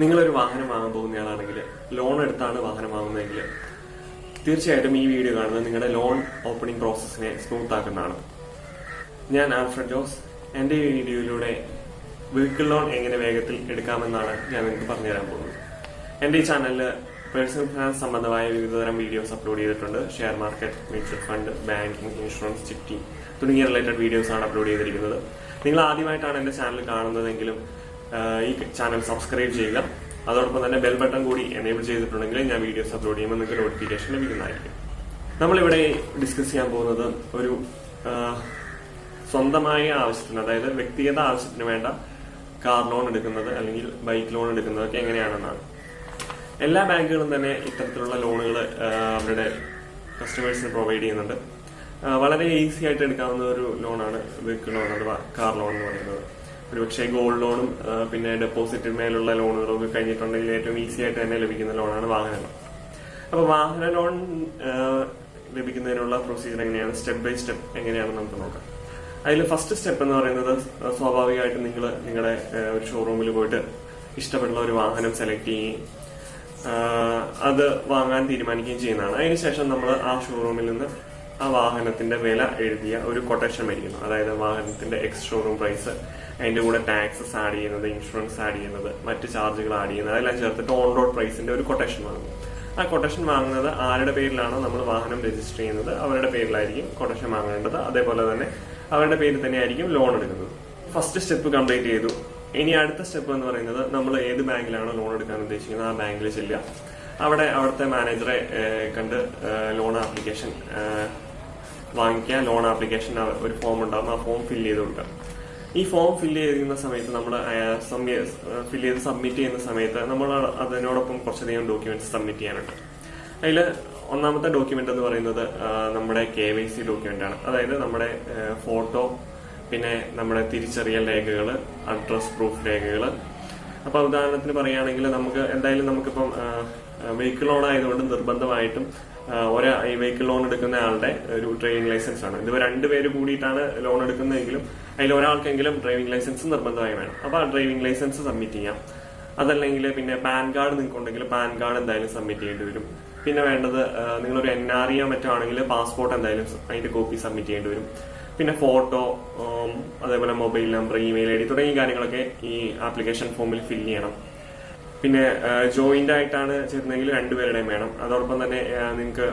നിങ്ങളൊരു വാഹനം വാങ്ങാൻ പോകുന്നയാളാണെങ്കിൽ ലോൺ എടുത്താണ് വാഹനം വാങ്ങുന്നതെങ്കിൽ തീർച്ചയായിട്ടും ഈ വീഡിയോ കാണുന്നത് നിങ്ങളുടെ ലോൺ ഓപ്പണിംഗ് പ്രോസസ്സിനെ സ്മൂത്ത് ആക്കുന്നതാണ്. ഞാൻ ആൽഫ്രഡ് ജോസ്. എന്റെ ഈ വീഡിയോയിലൂടെ വെഹിക്കിൾ ലോൺ എങ്ങനെ വേഗത്തിൽ എടുക്കാമെന്നാണ് ഞാൻ നിങ്ങൾക്ക് പറഞ്ഞുതരാൻ പോകുന്നത്. എന്റെ ഈ ചാനലിൽ പേഴ്സണൽ ഫിനാൻസ് സംബന്ധമായ വിവിധതരം വീഡിയോസ് അപ്ലോഡ് ചെയ്തിട്ടുണ്ട്. Share market, mutual fund, banking, insurance, ചിട്ടി തുടങ്ങിയ റിലേറ്റഡ് വീഡിയോസ് ആണ് അപ്ലോഡ് ചെയ്തിരിക്കുന്നത്. നിങ്ങൾ ആദ്യമായിട്ടാണ് എന്റെ ചാനൽ കാണുന്നതെങ്കിലും ഈ ചാനൽ സബ്സ്ക്രൈബ് ചെയ്യുക. അതോടൊപ്പം തന്നെ ബെൽ ബട്ടൺ കൂടി എനേബിൾ ചെയ്തിട്ടുണ്ടെങ്കിൽ ഞാൻ വീഡിയോസ് അപ്ലോഡ് ചെയ്യുമ്പോൾ നിങ്ങൾക്ക് നോട്ടിഫിക്കേഷൻ ലഭിക്കുന്നതായിരിക്കും. നമ്മളിവിടെ ഡിസ്കസ് ചെയ്യാൻ പോകുന്നത് ഒരു സ്വന്തമായ ആവശ്യത്തിന്, അതായത് വ്യക്തിഗത ആവശ്യത്തിന് വേണ്ട കാർ ലോൺ എടുക്കുന്നത് അല്ലെങ്കിൽ ബൈക്ക് ലോൺ എടുക്കുന്നതൊക്കെ എങ്ങനെയാണെന്നാണ്. എല്ലാ ബാങ്കുകളും തന്നെ ഇത്തരത്തിലുള്ള ലോണുകൾ അവരുടെ കസ്റ്റമേഴ്സിന് പ്രൊവൈഡ് ചെയ്യുന്നുണ്ട്. വളരെ ഈസി ആയിട്ട് എടുക്കാവുന്ന ഒരു ലോണാണ് വെഹിക്കിൾ ലോൺ അഥവാ കാർ ലോൺ എന്ന് പറയുന്നത്. ഒരുപക്ഷെ ഗോൾഡ് ലോണും പിന്നെ ഡെപ്പോസിറ്റ് മേലുള്ള ലോണുകളും ഒക്കെ കഴിഞ്ഞിട്ടുണ്ടെങ്കിൽ ഏറ്റവും ഈസി ആയിട്ട് തന്നെ ലഭിക്കുന്ന ലോണാണ് വാഹന ലോൺ. അപ്പൊ വാഹന ലോൺ ലഭിക്കുന്നതിനുള്ള പ്രൊസീജിയർ എങ്ങനെയാണ്, സ്റ്റെപ്പ് ബൈ സ്റ്റെപ്പ് എങ്ങനെയാണെന്ന് നമുക്ക് നോക്കാം. അതിൽ ഫസ്റ്റ് സ്റ്റെപ്പ് എന്ന് പറയുന്നത് സ്വാഭാവികമായിട്ടും നിങ്ങൾ നിങ്ങളുടെ ഒരു ഷോറൂമിൽ പോയിട്ട് ഇഷ്ടപ്പെടുന്ന ഒരു വാഹനം സെലക്ട് ചെയ്യുകയും അത് വാങ്ങാൻ തീരുമാനിക്കുകയും ചെയ്യുന്നതാണ്. അതിനുശേഷം നമ്മൾ ആ ഷോറൂമിൽ നിന്ന് ആ വാഹനത്തിന്റെ വില എഴുതിയ ഒരു കൊട്ടേഷൻ മേടിക്കുന്നു. അതായത് വാഹനത്തിന്റെ എക്സ് ഷോറൂം പ്രൈസ്, അതിന്റെ കൂടെ ടാക്സസ് ആഡ് ചെയ്യുന്നത്, ഇൻഷുറൻസ് ആഡ് ചെയ്യുന്നത്, മറ്റ് ചാർജുകൾ ആഡ് ചെയ്യുന്നത്, അതെല്ലാം ചേർത്തിട്ട് ഓൺ റോഡ് പ്രൈസിന്റെ ഒരു കൊട്ടേഷൻ വാങ്ങുന്നു. ആ കൊട്ടേഷൻ വാങ്ങുന്നത് ആരുടെ പേരിലാണോ നമ്മൾ വാഹനം രജിസ്റ്റർ ചെയ്യുന്നത് അവരുടെ പേരിലായിരിക്കും കൊട്ടേഷൻ വാങ്ങേണ്ടത്. അതേപോലെ തന്നെ അവരുടെ പേരിൽ തന്നെയായിരിക്കും ലോൺ എടുക്കുന്നത്. ഫസ്റ്റ് സ്റ്റെപ്പ് കംപ്ലീറ്റ് ചെയ്തു. ഇനി അടുത്ത സ്റ്റെപ്പ് എന്ന് പറയുന്നത് നമ്മൾ ഏത് ബാങ്കിലാണോ ലോൺ എടുക്കാൻ ഉദ്ദേശിക്കുന്നത് ആ ബാങ്കിൽ ചെല്ലുക. അവിടുത്തെ മാനേജറെ കണ്ട് ലോൺ ആപ്ലിക്കേഷൻ വാങ്ങിക്കുക. ലോൺ ആപ്ലിക്കേഷൻ ഒരു ഫോം ഉണ്ടാകും, ആ ഫോം ഫില്ല് ചെയ്ത് കൊടുക്കുക. ഈ ഫോം ഫില്ല് ചെയ്യുന്ന സമയത്ത് നമ്മൾ ഫില്ല് ചെയ്ത് സബ്മിറ്റ് ചെയ്യുന്ന സമയത്ത് നമ്മൾ അതിനോടൊപ്പം കുറച്ചധികം ഡോക്യുമെന്റ്സ് സബ്മിറ്റ് ചെയ്യാനുണ്ട്. അതിൽ ഒന്നാമത്തെ ഡോക്യുമെന്റ് എന്ന് പറയുന്നത് നമ്മുടെ KYC ഡോക്യുമെന്റ് ആണ്. അതായത് നമ്മുടെ ഫോട്ടോ, പിന്നെ നമ്മുടെ തിരിച്ചറിയൽ രേഖകൾ, അഡ്രസ് പ്രൂഫ് രേഖകൾ. അപ്പൊ ഉദാഹരണത്തിന് പറയുകയാണെങ്കിൽ നമുക്കിപ്പം വെഹിക്കിൾ ലോൺ ആയതുകൊണ്ട് നിർബന്ധമായിട്ടും ഈ വെഹിക്കിൾ ലോൺ എടുക്കുന്ന ആളുടെ ഒരു ഡ്രൈവിംഗ് ലൈസൻസ് ആണ്. ഇത് രണ്ടുപേര് കൂടിയിട്ടാണ് ലോൺ എടുക്കുന്നതെങ്കിലും അതിൽ ഒരാൾക്കെങ്കിലും ഡ്രൈവിംഗ് ലൈസൻസ് നിർബന്ധമായി വേണം. അപ്പൊ ആ ഡ്രൈവിംഗ് ലൈസൻസ് സബ്മിറ്റ് ചെയ്യാം. അതല്ലെങ്കിൽ പിന്നെ പാൻ കാർഡ് നിങ്ങൾക്കുണ്ടെങ്കിൽ പാൻ കാർഡ് എന്തായാലും സബ്മിറ്റ് ചെയ്യേണ്ടി വരും. പിന്നെ വേണ്ടത് നിങ്ങളൊരു NRE മറ്റോ ആണെങ്കിൽ പാസ്പോർട്ട് എന്തായാലും അതിന്റെ കോപ്പി സബ്മിറ്റ് ചെയ്യേണ്ടി വരും. പിന്നെ ഫോട്ടോ, അതേപോലെ മൊബൈൽ നമ്പർ, ഇമെയിൽ ID തുടങ്ങിയ കാര്യങ്ങളൊക്കെ ഈ ആപ്ലിക്കേഷൻ ഫോമിൽ ഫില്ല് ചെയ്യണം. പിന്നെ ജോയിന്റ് ആയിട്ടാണ് ചേരുന്നതെങ്കിൽ രണ്ടുപേരുടെയും വേണം. അതോടൊപ്പം തന്നെ നിങ്ങൾക്ക്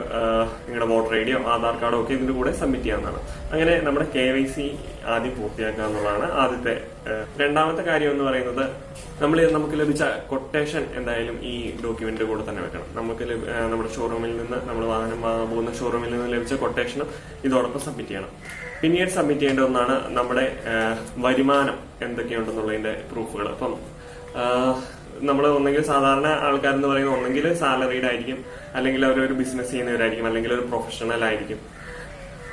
നിങ്ങളുടെ വോട്ടർ ഐഡിയോ ആധാർ കാർഡോ ഒക്കെ ഇതിന്റെ കൂടെ സബ്മിറ്റ് ചെയ്യാവുന്നതാണ്. അങ്ങനെ നമ്മുടെ KYC ആദ്യം പൂർത്തിയാക്കുക എന്നുള്ളതാണ് ആദ്യത്തെ. രണ്ടാമത്തെ കാര്യം എന്ന് പറയുന്നത് നമുക്ക് ലഭിച്ച കൊട്ടേഷൻ എന്തായാലും ഈ ഡോക്യുമെന്റ് കൂടെ തന്നെ വെക്കണം. നമ്മുടെ ഷോറൂമിൽ നിന്ന്, നമ്മൾ വാഹനം വാങ്ങാൻ പോകുന്ന ഷോറൂമിൽ നിന്ന് ലഭിച്ച കൊട്ടേഷനും ഇതോടൊപ്പം സബ്മിറ്റ് ചെയ്യണം. പിന്നീട് സബ്മിറ്റ് ചെയ്യേണ്ട ഒന്നാണ് നമ്മുടെ വരുമാനം എന്തൊക്കെയുണ്ടെന്നുള്ളതിന്റെ പ്രൂഫുകൾ. അപ്പം നമ്മൾ ഒന്നെങ്കിൽ സാധാരണ ആൾക്കാരെന്ന് പറയുന്നത് ഒന്നെങ്കിൽ സാലറീഡ് ആയിരിക്കും, അല്ലെങ്കിൽ അവരൊരു ബിസിനസ് ചെയ്യുന്നവരായിരിക്കും, അല്ലെങ്കിൽ ഒരു പ്രൊഫഷണൽ ആയിരിക്കും.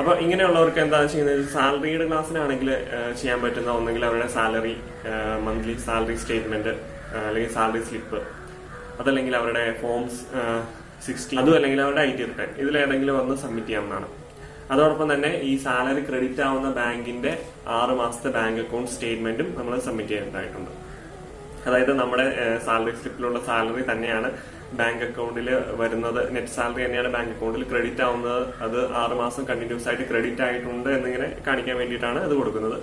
അപ്പൊ ഇങ്ങനെയുള്ളവർക്ക് എന്താ ചെയ്യുന്നത്, സാലറീഡ് ക്ലാസ്സിനാണെങ്കിൽ ചെയ്യാൻ പറ്റുന്ന ഒന്നെങ്കിൽ അവരുടെ സാലറി, മന്ത്ലി സാലറി സ്റ്റേറ്റ്മെന്റ്, അല്ലെങ്കിൽ സാലറി സ്ലിപ്പ്, അതല്ലെങ്കിൽ അവരുടെ ഫോംസ് 60, അതും അല്ലെങ്കിൽ അവരുടെ IT റിട്ടേൺ, ഇതിലേതെങ്കിലും ഒന്ന് സബ്മിറ്റ് ചെയ്യാവുന്നതാണ്. അതോടൊപ്പം തന്നെ ഈ സാലറി ക്രെഡിറ്റ് ആവുന്ന ബാങ്കിന്റെ 6 മാസത്തെ ബാങ്ക് അക്കൗണ്ട് സ്റ്റേറ്റ്മെന്റും നമ്മൾ സബ്മിറ്റ് ചെയ്യേണ്ടതായിട്ടുണ്ട്. അതായത് നമ്മുടെ സാലറി സ്ലിപ്പിലുള്ള സാലറി തന്നെയാണ് ബാങ്ക് അക്കൗണ്ടിൽ വരുന്നത്, നെറ്റ് സാലറി തന്നെയാണ് ബാങ്ക് അക്കൗണ്ടിൽ ക്രെഡിറ്റ് ആവുന്നത്. അത് 6 മാസം കണ്ടിന്യൂസ് ആയിട്ട് ക്രെഡിറ്റ് ആയിട്ടുണ്ട് എന്നിങ്ങനെ കാണിക്കാൻ വേണ്ടിയിട്ടാണ് അത് കൊടുക്കുന്നത്.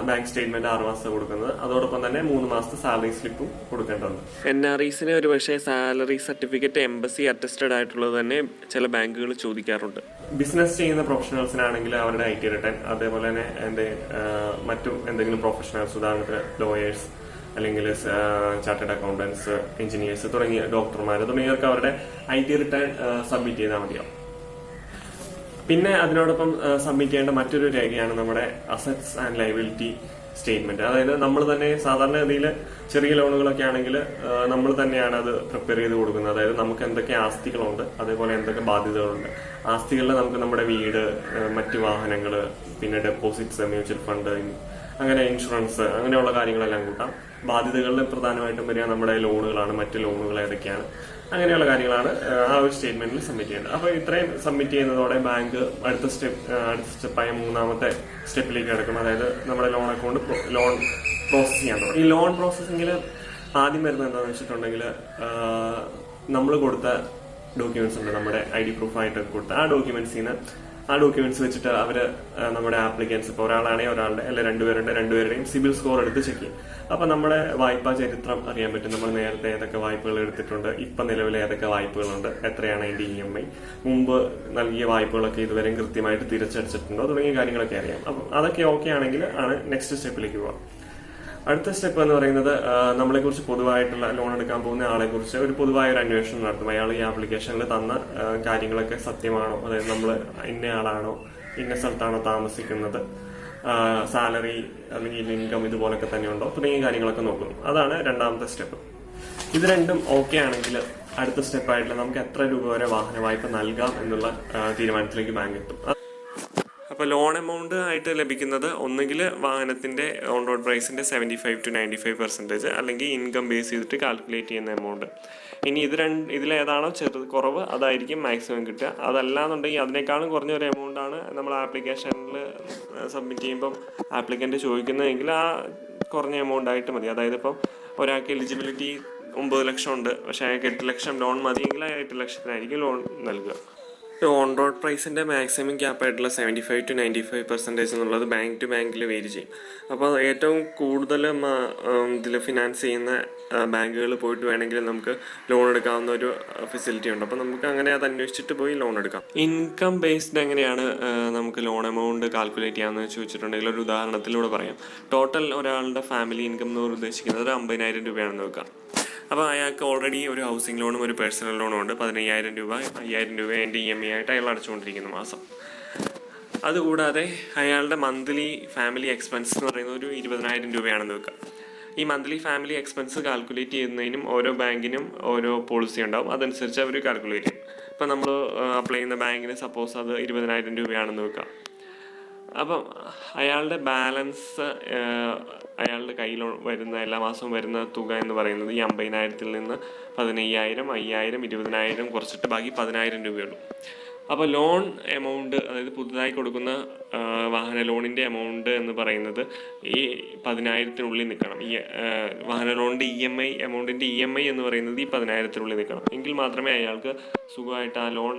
ബാങ്ക് സ്റ്റേറ്റ്മെന്റ് 6 മാസത്തെ കൊടുക്കുന്നത്. അതോടൊപ്പം തന്നെ 3 മാസത്തെ സാലറി സ്ലിപ്പും കൊടുക്കേണ്ടതുണ്ട്. NREസിന് ഒരു പക്ഷേ സാലറി സർട്ടിഫിക്കറ്റ് എംബസി അറ്റസ്റ്റഡ് ആയിട്ടുള്ളത് തന്നെ ചില ബാങ്കുകൾ ചോദിക്കാറുണ്ട്. ബിസിനസ് ചെയ്യുന്ന പ്രൊഫഷണൽസിനാണെങ്കിൽ അവരുടെ IT റിട്ടേൺ, അതേപോലെ തന്നെ മറ്റു എന്തെങ്കിലും പ്രൊഫഷണൽസ്, ഉദാഹരണത്തിന് ലോയേഴ്സ്, അല്ലെങ്കിൽ ചാർട്ടേഡ് അക്കൗണ്ടൻസ്, എഞ്ചിനീയേഴ്സ് തുടങ്ങിയ ഡോക്ടർമാർ തുടങ്ങിയവർക്ക് അവരുടെ IT റിട്ടേൺ സബ്മിറ്റ് ചെയ്താൽ മതിയാവും. പിന്നെ അതിനോടൊപ്പം സബ്മിറ്റ് ചെയ്യേണ്ട മറ്റൊരു രേഖയാണ് നമ്മുടെ അസറ്റ്സ് ആൻഡ് ലയബിലിറ്റി സ്റ്റേറ്റ്മെന്റ്. അതായത് നമ്മൾ തന്നെ സാധാരണഗതിയിൽ ചെറിയ ലോണുകളൊക്കെ ആണെങ്കിൽ നമ്മൾ തന്നെയാണ് അത് പ്രിപ്പയർ ചെയ്ത് കൊടുക്കുന്നത്. അതായത് നമുക്ക് എന്തൊക്കെ ആസ്തികളുണ്ട്, അതേപോലെ എന്തൊക്കെ ബാധ്യതകളുണ്ട്. ആസ്തികളിൽ നമുക്ക് നമ്മുടെ വീട്, മറ്റു വാഹനങ്ങൾ, പിന്നെ ഡെപ്പോസിറ്റ്സ്, മ്യൂച്വൽ ഫണ്ട്, അങ്ങനെ ഇൻഷുറൻസ്, അങ്ങനെയുള്ള കാര്യങ്ങളെല്ലാം കൂട്ടാം. ബാധ്യതകളിൽ പ്രധാനമായിട്ടും വരിക നമ്മുടെ ലോണുകളാണ്, മറ്റു ലോണുകൾ ഏതൊക്കെയാണ്, അങ്ങനെയുള്ള കാര്യങ്ങളാണ് ആ ഒരു സ്റ്റേറ്റ്മെന്റിൽ സബ്മിറ്റ് ചെയ്യേണ്ടത്. അപ്പൊ ഇത്രയും സബ്മിറ്റ് ചെയ്യുന്നതോടെ ബാങ്ക് അടുത്ത സ്റ്റെപ്പായ 3ാമത്തെ സ്റ്റെപ്പിലേക്ക് കിടക്കും. അതായത് നമ്മുടെ ലോൺ അക്കൗണ്ട് ലോൺ പ്രോസസ് ചെയ്യാൻ തുടങ്ങും. ഈ ലോൺ പ്രോസസ്സിംഗിൽ ആദ്യം വരുന്നത് എന്താണെന്ന് വെച്ചിട്ടുണ്ടെങ്കിൽ നമ്മൾ കൊടുത്ത ഡോക്യുമെന്റ്സ് ഉണ്ട്, നമ്മുടെ ID പ്രൂഫായിട്ട് കൊടുത്ത ആ ഡോക്യുമെന്റ്സ് വെച്ചിട്ട് അവര് നമ്മുടെ ആപ്ലിക്കൻസ്, ഇപ്പോൾ ഒരാളാണെങ്കിൽ ഒരാളുടെ അല്ലെ രണ്ടുപേരുടെയും സിബിൽ സ്കോർ എടുത്ത് ചെക്ക് ചെയ്യും. അപ്പൊ നമ്മുടെ വായ്പാ ചരിത്രം അറിയാൻ പറ്റും. നമ്മൾ നേരത്തെ ഏതൊക്കെ വായ്പകൾ എടുത്തിട്ടുണ്ട്, ഇപ്പൊ നിലവിൽ ഏതൊക്കെ വായ്പകളുണ്ട്, എത്രയാണ് അതിന്റെ EMI, മുമ്പ് നൽകിയ വായ്പകളൊക്കെ ഇതുവരെയും കൃത്യമായിട്ട് തിരിച്ചടച്ചിട്ടുണ്ടോ തുടങ്ങിയ കാര്യങ്ങളൊക്കെ അറിയാം. അപ്പം അതൊക്കെ ഓക്കെ ആണെങ്കിൽ ആണ് നെക്സ്റ്റ് സ്റ്റെപ്പിലേക്ക് പോവാം. അടുത്ത സ്റ്റെപ്പ് എന്ന് പറയുന്നത് നമ്മളെ കുറിച്ച് പൊതുവായിട്ടുള്ള ലോൺ എടുക്കാൻ പോകുന്ന ആളെ കുറിച്ച് ഒരു പൊതുവായ ഒരു അന്വേഷണം നടത്തും. അയാൾ ഈ ആപ്ലിക്കേഷനിൽ തന്ന കാര്യങ്ങളൊക്കെ സത്യമാണോ, അതായത് നമ്മൾ ഇന്ന ആളാണോ, ഇന്ന സ്ഥലത്താണോ താമസിക്കുന്നത്, സാലറി അല്ലെങ്കിൽ ഇൻകം ഇതുപോലൊക്കെ തന്നെ ഉണ്ടോ തുടങ്ങിയ കാര്യങ്ങളൊക്കെ നോക്കുന്നു. അതാണ് രണ്ടാമത്തെ സ്റ്റെപ്പ്. ഇത് രണ്ടും ഓക്കെ ആണെങ്കിൽ അടുത്ത സ്റ്റെപ്പായിട്ടുള്ള നമുക്ക് എത്ര രൂപ വരെ വാഹന വായ്പ നൽകാം എന്നുള്ള തീരുമാനത്തിലേക്ക് ബാങ്ക് എത്തും. അപ്പോൾ ലോൺ എമൗണ്ട് ആയിട്ട് ലഭിക്കുന്നത് ഒന്നുകിൽ വാഹനത്തിന്റെ ഓൺ റോഡ് പ്രൈസിന്റെ 75 to 95% അല്ലെങ്കിൽ ഇൻകം ബേസ് ചെയ്തിട്ട് കാൽക്കുലേറ്റ് ചെയ്യുന്ന എമൗണ്ട്. ഇനി ഇതിലേതാണോ കുറവ് അതായിരിക്കും മാക്സിമം കിട്ടുക. അതല്ലാന്നുണ്ടെങ്കിൽ അതിനേക്കാളും കുറഞ്ഞൊരു എമൗണ്ട് ആണ് നമ്മൾ ആപ്ലിക്കേഷനിൽ സബ്മിറ്റ് ചെയ്യുമ്പം ആപ്ലിക്കന്റ് ചോദിക്കുന്നതെങ്കിൽ ആ കുറഞ്ഞ എമൗണ്ട് ആയിട്ട് മതി. അതായത് ഇപ്പം ഒരാൾക്ക് എലിജിബിലിറ്റി 9 ലക്ഷം ഉണ്ട്, പക്ഷെ അയാൾക്ക് 8 ലക്ഷം ലോൺ മതിയെങ്കിൽ ആ 8 ലക്ഷത്തിനായിരിക്കും ലോൺ നൽകുക. ഓൺ റോഡ് പ്രൈസിന്റെ മാക്സിമം ക്യാപ്പ് ആയിട്ടുള്ള 75 to 95% എന്നുള്ളത് ബാങ്ക് ടു ബാങ്കിൽ വേരി ചെയ്യും. അപ്പോൾ ഏറ്റവും കൂടുതൽ ഇതിൽ ഫിനാൻസ് ചെയ്യുന്ന ബാങ്കുകൾ പോയിട്ട് വേണമെങ്കിൽ നമുക്ക് ലോൺ എടുക്കാവുന്ന ഒരു ഫെസിലിറ്റി ഉണ്ട്. അപ്പോൾ നമുക്ക് അങ്ങനെ അത് അന്വേഷിച്ചിട്ട് പോയി ലോൺ എടുക്കാം. ഇൻകം ബേസ്ഡ് എങ്ങനെയാണ് നമുക്ക് ലോൺ എമൗണ്ട് കാൽക്കുലേറ്റ് ചെയ്യാമെന്ന് ചോദിച്ചിട്ടുണ്ടെങ്കിൽ ഒരു ഉദാഹരണത്തിലൂടെ പറയാം. ടോട്ടൽ ഒരാളുടെ ഫാമിലി ഇൻകം എന്ന് ഉദ്ദേശിക്കുന്നത് ഒരു 50,000 രൂപയാണെന്ന് വെക്കാം. അപ്പോൾ അയാൾക്ക് ഓൾറെഡി ഒരു ഹൗസിംഗ് ലോണും ഒരു പേഴ്സണൽ ലോണും ഉണ്ട്. 15,000 രൂപ 5,000 രൂപ എൻ്റെ EMI ആയിട്ട് അയാൾ അടച്ചുകൊണ്ടിരിക്കുന്നു മാസം. അതുകൂടാതെ അയാളുടെ മന്ത്ലി ഫാമിലി എക്സ്പെൻസ് എന്ന് പറയുന്നത് ഒരു 20,000 രൂപയാണെന്ന് വെക്കുക. ഈ മന്ത്ലി ഫാമിലി എക്സ്പെൻസ് കാൽക്കുലേറ്റ് ചെയ്യുന്നതിനും ഓരോ ബാങ്കിനും ഓരോ പോളിസി ഉണ്ടാവും, അതനുസരിച്ച് അവർ കാൽക്കുലേറ്റ് ചെയ്യും. ഇപ്പം നമ്മൾ അപ്ലൈ ചെയ്യുന്ന ബാങ്കിന് സപ്പോസ് അത് 20,000 രൂപയാണെന്ന് വെക്കുക. അപ്പം അയാളുടെ ബാലൻസ്, അയാളുടെ കയ്യിൽ വരുന്ന എല്ലാ മാസവും വരുന്ന തുക എന്ന് പറയുന്നത് ഈ 50,000-ൽ നിന്ന് 15,000, 5,000, 20,000 കുറച്ചിട്ട് ബാക്കി 10,000 രൂപയുള്ളൂ. അപ്പോൾ ലോൺ എമൗണ്ട്, അതായത് പുതുതായി കൊടുക്കുന്ന വാഹന ലോണിൻ്റെ എമൗണ്ട് എന്ന് പറയുന്നത് ഈ 10,000-നുള്ളിൽ നിൽക്കണം. ഈ വാഹന ലോണിൻ്റെ എമൗണ്ടിൻ്റെ EMI എന്ന് പറയുന്നത് ഈ 10,000-നുള്ളിൽ നിൽക്കണം. എങ്കിൽ മാത്രമേ അയാൾക്ക് സുഖമായിട്ട് ആ ലോൺ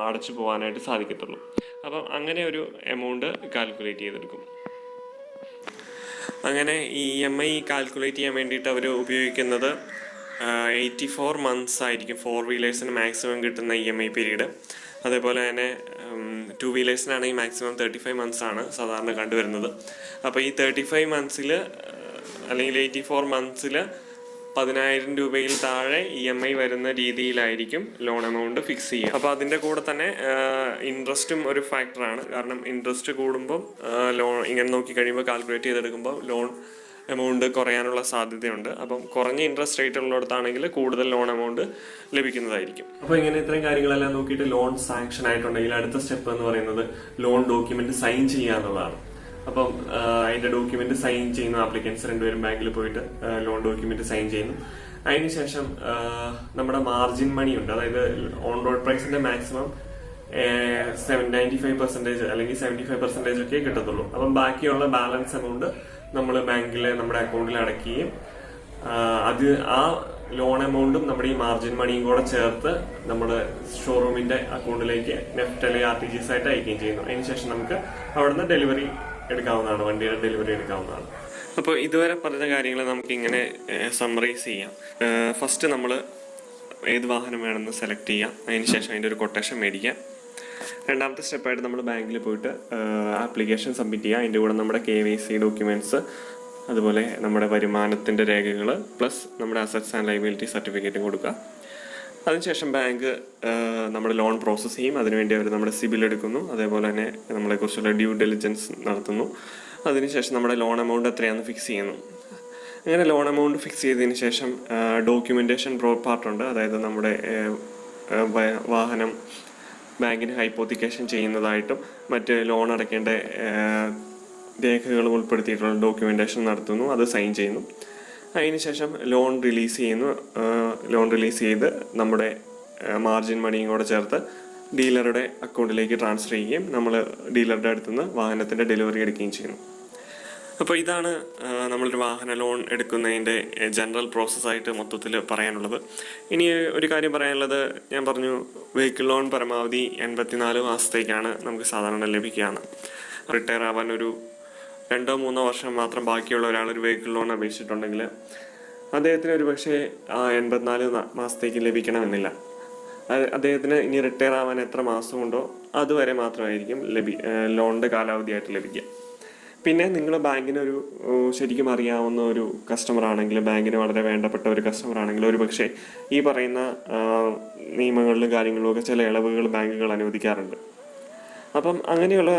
അടച്ചു പോകാനായിട്ട് സാധിക്കത്തുള്ളൂ. അപ്പം അങ്ങനെ ഒരു എമൗണ്ട് കാൽക്കുലേറ്റ് ചെയ്തെടുക്കും. അങ്ങനെ ഈ EMI കാൽക്കുലേറ്റ് ചെയ്യാൻ വേണ്ടിയിട്ട് അവർ ഉപയോഗിക്കുന്നത് 84 months ആയിരിക്കും 4 വീലേഴ്സിന് മാക്സിമം കിട്ടുന്ന EMI പീരീഡ്. അതേപോലെ തന്നെ 2 വീലേഴ്സിനാണെങ്കിൽ മാക്സിമം 35 months ആണ് സാധാരണ കണ്ടുവരുന്നത്. അപ്പോൾ ഈ 35 monthsൽ അല്ലെങ്കിൽ 84 monthsൽ 10,000 രൂപയിൽ താഴെ EMI വരുന്ന രീതിയിലായിരിക്കും ലോൺ എമൗണ്ട് ഫിക്സ് ചെയ്യുക. അപ്പോൾ അതിൻ്റെ കൂടെ തന്നെ ഇൻട്രസ്റ്റും ഒരു ഫാക്ടറാണ്. കാരണം ഇൻട്രസ്റ്റ് കൂടുമ്പം ലോൺ ഇങ്ങനെ നോക്കി കഴിയുമ്പോൾ കാൽക്കുലേറ്റ് ചെയ്തെടുക്കുമ്പോൾ ലോൺ എമൗണ്ട് കുറയാനുള്ള സാധ്യതയുണ്ട്. അപ്പം കുറഞ്ഞ ഇൻട്രസ്റ്റ് റേറ്റ് ഉള്ളിടത്താണെങ്കിൽ കൂടുതൽ ലോൺ എമൗണ്ട് ലഭിക്കുന്നതായിരിക്കും. അപ്പോൾ ഇങ്ങനെ ഇത്രയും കാര്യങ്ങളെല്ലാം നോക്കിയിട്ട് ലോൺ സാങ്ഷൻ ആയിട്ടുണ്ടെങ്കിൽ അടുത്ത സ്റ്റെപ്പ് എന്ന് പറയുന്നത് ലോൺ ഡോക്യുമെന്റ് സൈൻ ചെയ്യുക എന്നുള്ളതാണ്. അപ്പം അതിന്റെ ഡോക്യുമെന്റ് സൈൻ ചെയ്യുന്ന ആപ്ലിക്കൻസ് രണ്ടുപേരും ബാങ്കിൽ പോയിട്ട് ലോൺ ഡോക്യുമെന്റ് സൈൻ ചെയ്യുന്നു. അതിനുശേഷം നമ്മുടെ മാർജിൻ മണി ഉണ്ട്, അതായത് ഓൺ റോഡ് പ്രൈസിന്റെ മാക്സിമം 95% അല്ലെങ്കിൽ 75% ഒക്കെ കിട്ടത്തുള്ളൂ. അപ്പം ബാക്കിയുള്ള ബാലൻസ് എമൗണ്ട് നമ്മൾ ബാങ്കിലെ നമ്മുടെ അക്കൗണ്ടിൽ അടയ്ക്കുകയും അത് ആ ലോൺ എമൗണ്ടും നമ്മുടെ ഈ മാർജിൻ മണിയും കൂടെ ചേർത്ത് നമ്മുടെ ഷോറൂമിന്റെ അക്കൗണ്ടിലേക്ക് നെഫ്റ്റ് അല്ലെങ്കിൽ RTGS ആയിട്ട് അയക്കുകയും ചെയ്യുന്നു. അതിനുശേഷം നമുക്ക് അവിടുന്ന് ഡെലിവറി എടുക്കാവുന്നതാണ്, വണ്ടിയുടെ ഡെലിവറി എടുക്കാവുന്നതാണ്. അപ്പോൾ ഇതുവരെ പറഞ്ഞ കാര്യങ്ങൾ നമുക്ക് ഇങ്ങനെ സമ്മറൈസ് ചെയ്യാം. ഫസ്റ്റ് നമ്മൾ ഏത് വാഹനം വേണമെന്ന് സെലക്ട് ചെയ്യാം. അതിനുശേഷം അതിൻ്റെ ഒരു കൊട്ടേഷൻ മേടിക്കാം. രണ്ടാമത്തെ സ്റ്റെപ്പായിട്ട് നമ്മൾ ബാങ്കിൽ പോയിട്ട് ആപ്ലിക്കേഷൻ സബ്മിറ്റ് ചെയ്യുക. അതിൻ്റെ കൂടെ നമ്മുടെ KYC ഡോക്യുമെൻറ്റ്സ്, അതുപോലെ നമ്മുടെ വരുമാനത്തിൻ്റെ രേഖകൾ, പ്ലസ് നമ്മുടെ അസറ്റ്സ് ആൻഡ് ലയബിലിറ്റി സർട്ടിഫിക്കറ്റും കൊടുക്കുക. അതിനുശേഷം ബാങ്ക് നമ്മുടെ ലോൺ പ്രോസസ്സ് ചെയ്യും. അതിനുവേണ്ടി അവർ നമ്മുടെ സിബിൽ എടുക്കുന്നു, അതേപോലെ തന്നെ നമ്മളെക്കുറിച്ചുള്ള ഡ്യൂ ഡെലിജൻസ് നടത്തുന്നു. അതിനുശേഷം നമ്മുടെ ലോൺ എമൗണ്ട് എത്രയാണെന്ന് ഫിക്സ് ചെയ്യുന്നു. അങ്ങനെ ലോൺ എമൗണ്ട് ഫിക്സ് ചെയ്തതിന് ശേഷം ഡോക്യുമെൻറ്റേഷൻ പാർട്ടുണ്ട്, അതായത് നമ്മുടെ വാഹനം ബാങ്കിന് ഹൈപ്പോത്തിക്കേഷൻ ചെയ്യുന്നതായിട്ടും മറ്റ് ലോൺ അടയ്ക്കേണ്ട രേഖകളും ഉൾപ്പെടുത്തിയിട്ടുള്ള ഡോക്യുമെൻറ്റേഷൻ നടത്തുന്നു, അത് സൈൻ ചെയ്യുന്നു. അതിനുശേഷം ലോൺ റിലീസ് ചെയ്യുന്നു. ലോൺ റിലീസ് ചെയ്ത് നമ്മുടെ മാർജിൻ മണിയും കൂടെ ചേർത്ത് ഡീലറുടെ അക്കൗണ്ടിലേക്ക് ട്രാൻസ്ഫർ ചെയ്യുകയും നമ്മൾ ഡീലറുടെ അടുത്തുനിന്ന് വാഹനത്തിൻ്റെ ഡെലിവറി എടുക്കുകയും ചെയ്യുന്നു. അപ്പോൾ ഇതാണ് നമ്മളൊരു വാഹന ലോൺ എടുക്കുന്നതിൻ്റെ ജനറൽ പ്രോസസ്സായിട്ട് മൊത്തത്തിൽ പറയാനുള്ളത്. ഇനി ഒരു കാര്യം പറയാനുള്ളത്, ഞാൻ പറഞ്ഞു വെഹിക്കിൾ ലോൺ പരമാവധി 84 മാസത്തേക്കാണ് നമുക്ക് സാധാരണ ലഭിക്കുകയാണ്. റിട്ടയർ ആവാൻ ഒരു 2-3 വർഷം മാത്രം ബാക്കിയുള്ള ഒരാളൊരു വെഹിക്കിൾ ലോൺ അപേക്ഷിച്ചിട്ടുണ്ടെങ്കിൽ അദ്ദേഹത്തിന് ഒരു പക്ഷേ 84 മാസത്തേക്ക് ലഭിക്കണമെന്നില്ല. അദ്ദേഹത്തിന് ഇനി റിട്ടയർ ആവാൻ എത്ര മാസമുണ്ടോ അതുവരെ മാത്രമായിരിക്കും ലോണിൻ്റെ കാലാവധിയായിട്ട് ലഭിക്കുക. പിന്നെ നിങ്ങൾ ബാങ്കിനൊരു ശരിക്കും അറിയാവുന്ന ഒരു കസ്റ്റമർ ആണെങ്കിൽ, ബാങ്കിന് വളരെ വേണ്ടപ്പെട്ട ഒരു കസ്റ്റമർ ആണെങ്കിൽ, ഒരു പക്ഷേ ഈ പറയുന്ന നിയമങ്ങളിലും കാര്യങ്ങളിലും ഒക്കെ ചില ഇളവുകൾ ബാങ്കുകൾ അനുവദിക്കാറുണ്ട്. അപ്പം അങ്ങനെയുള്ള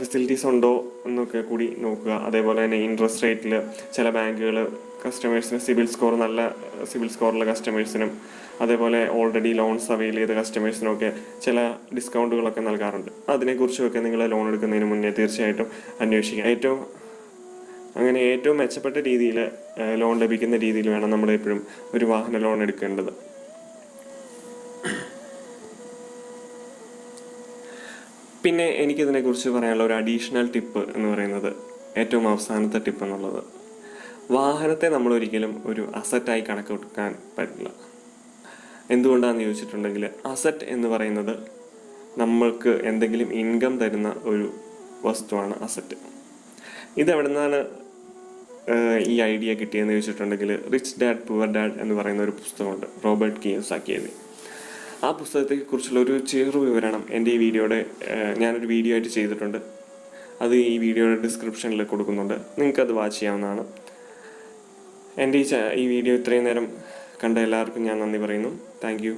ഫെസിലിറ്റീസ് ഉണ്ടോ എന്നൊക്കെ കൂടി നോക്കുക. അതേപോലെ തന്നെ ഇൻട്രസ്റ്റ് റേറ്റിൽ ചില ബാങ്കുകൾ കസ്റ്റമേഴ്സിന് നല്ല സിബിൽ സ്കോറുള്ള കസ്റ്റമേഴ്സിനും അതേപോലെ ഓൾറെഡി ലോൺസ് അവൈൽ ചെയ്ത കസ്റ്റമേഴ്സിനൊക്കെ ചില ഡിസ്കൗണ്ടുകളൊക്കെ നൽകാറുണ്ട്. അതിനെക്കുറിച്ചുമൊക്കെ നിങ്ങൾ ലോൺ എടുക്കുന്നതിന് മുന്നേ തീർച്ചയായിട്ടും അന്വേഷിക്കുക. ഏറ്റവും മെച്ചപ്പെട്ട രീതിയിൽ ലോൺ ലഭിക്കുന്ന രീതിയിൽ വേണം നമ്മൾ എപ്പോഴും ഒരു വാഹന ലോൺ എടുക്കേണ്ടത്. പിന്നെ എനിക്കിതിനെക്കുറിച്ച് പറയാനുള്ള ഒരു അഡീഷണൽ ടിപ്പ് എന്ന് പറയുന്നത്, ഏറ്റവും അവസാനത്തെ ടിപ്പ് എന്നുള്ളത്, വാഹനത്തെ നമ്മൾ ഒരിക്കലും ഒരു അസറ്റായി കണക്കെടുക്കാൻ പറ്റില്ല. എന്തുകൊണ്ടാണെന്ന് ചോദിച്ചിട്ടുണ്ടെങ്കിൽ, അസറ്റ് എന്ന് പറയുന്നത് നമ്മൾക്ക് എന്തെങ്കിലും ഇൻകം തരുന്ന ഒരു വസ്തുവാണ് അസറ്റ്. ഇതെവിടെ നിന്നാണ് ഈ ഐഡിയ കിട്ടിയെന്ന് ചോദിച്ചിട്ടുണ്ടെങ്കിൽ, റിച്ച് ഡാഡ് പുവർ ഡാഡ് എന്ന് പറയുന്ന ഒരു പുസ്തകമുണ്ട്, റോബർട്ട് കിയോസാക്കി. ആ പുസ്തകത്തെക്കുറിച്ചുള്ള ഒരു ചെറു വിവരണം എൻ്റെ ഈ ഞാനൊരു വീഡിയോ ആയിട്ട് ചെയ്തിട്ടുണ്ട്. അത് ഈ വീഡിയോയുടെ ഡിസ്ക്രിപ്ഷനിൽ കൊടുക്കുന്നുണ്ട്, നിങ്ങൾക്കത് വാച്ച് ചെയ്യാവുന്നതാണ്. എൻ്റെ ഈ വീഡിയോ ഇത്രയും നേരം കണ്ട എല്ലാവർക്കും ഞാൻ നന്ദി പറയുന്നു. Thank you.